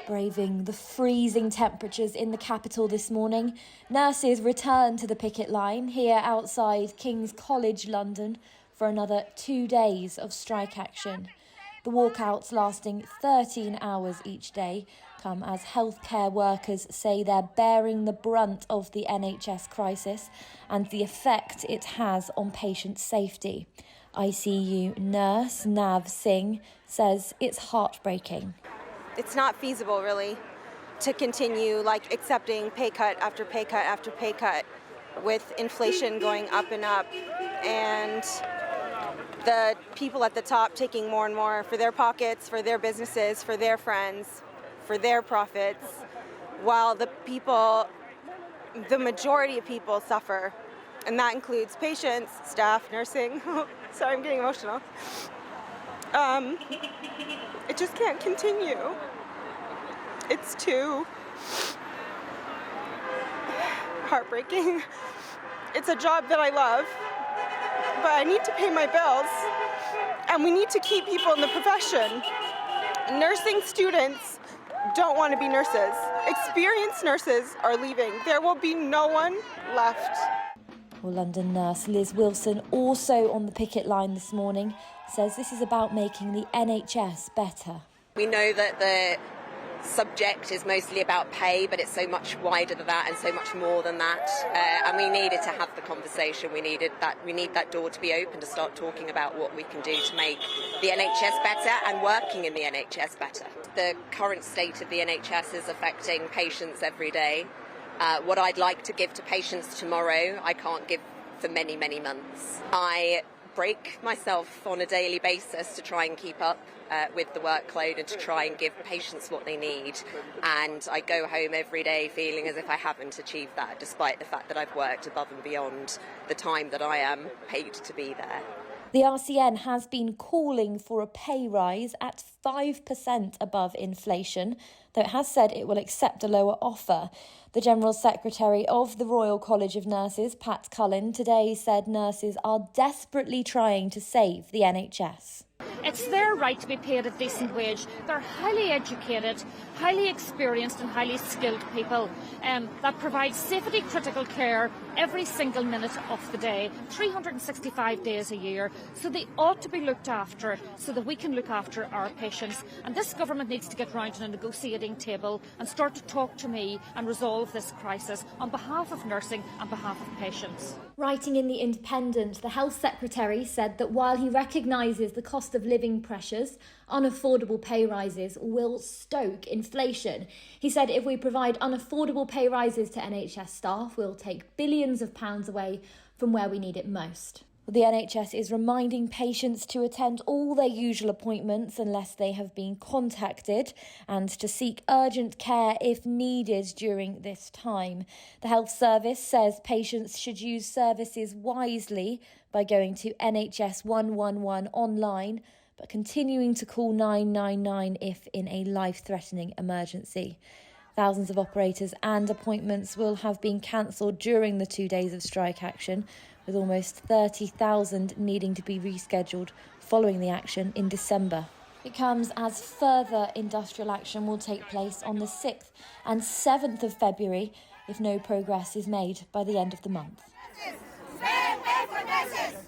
Braving the freezing temperatures in the capital this morning, nurses returned to the picket line here outside King's College, London, for another 2 days of strike action. The walkouts, lasting 13 hours each day, come as healthcare workers say they're bearing the brunt of the NHS crisis and the effect it has on patient safety. ICU nurse Nav Singh says it's heartbreaking. It's not feasible, really, to continue accepting pay cut after pay cut after pay cut with inflation going up and up and the people at the top taking more and more for their pockets, for their businesses, for their friends, for their profits, while the majority of people suffer. And that includes patients, staff, nursing. Sorry, I'm getting emotional. It just can't continue. It's too heartbreaking. It's a job that I love, but I need to pay my bills, and we need to keep people in the profession. Nursing students don't want to be nurses. Experienced nurses are leaving. There will be no one left. Well, London nurse Liz Wilson, also on the picket line this morning, says this is about making the NHS better. We know that the subject is mostly about pay, but it's so much wider than that and so much more than that. And we needed to have the conversation. We need that door to be open to start talking about what we can do to make the NHS better and working in the NHS better. The current state of the NHS is affecting patients every day. What I'd like to give to patients tomorrow, I can't give for many, many months. I break myself on a daily basis to try and keep up with the workload and to try and give patients what they need. And I go home every day feeling as if I haven't achieved that, despite the fact that I've worked above and beyond the time that I am paid to be there. The RCN has been calling for a pay rise at 5% above inflation, though it has said it will accept a lower offer. The General Secretary of the Royal College of Nurses, Pat Cullen, today said nurses are desperately trying to save the NHS. It's their right to be paid a decent wage. They're highly educated, highly experienced and highly skilled people that provide safety-critical care every single minute of the day, 365 days a year. So they ought to be looked after so that we can look after our patients. And this government needs to get round to a negotiating table and start to talk to me and resolve this crisis on behalf of nursing and behalf of patients. Writing in The Independent, the Health Secretary said that while he recognises the cost of living pressures, unaffordable pay rises will stoke inflation. He said if we provide unaffordable pay rises to NHS staff, we'll take billions of pounds away from where we need it most. The NHS is reminding patients to attend all their usual appointments unless they have been contacted and to seek urgent care if needed during this time. The Health Service says patients should use services wisely by going to NHS 111 online, but continuing to call 999 if in a life-threatening emergency. Thousands of operators and appointments will have been cancelled during the 2 days of strike action, with almost 30,000 needing to be rescheduled following the action in December. It comes as further industrial action will take place on the 6th and 7th of February if no progress is made by the end of the month. Stand for nurses!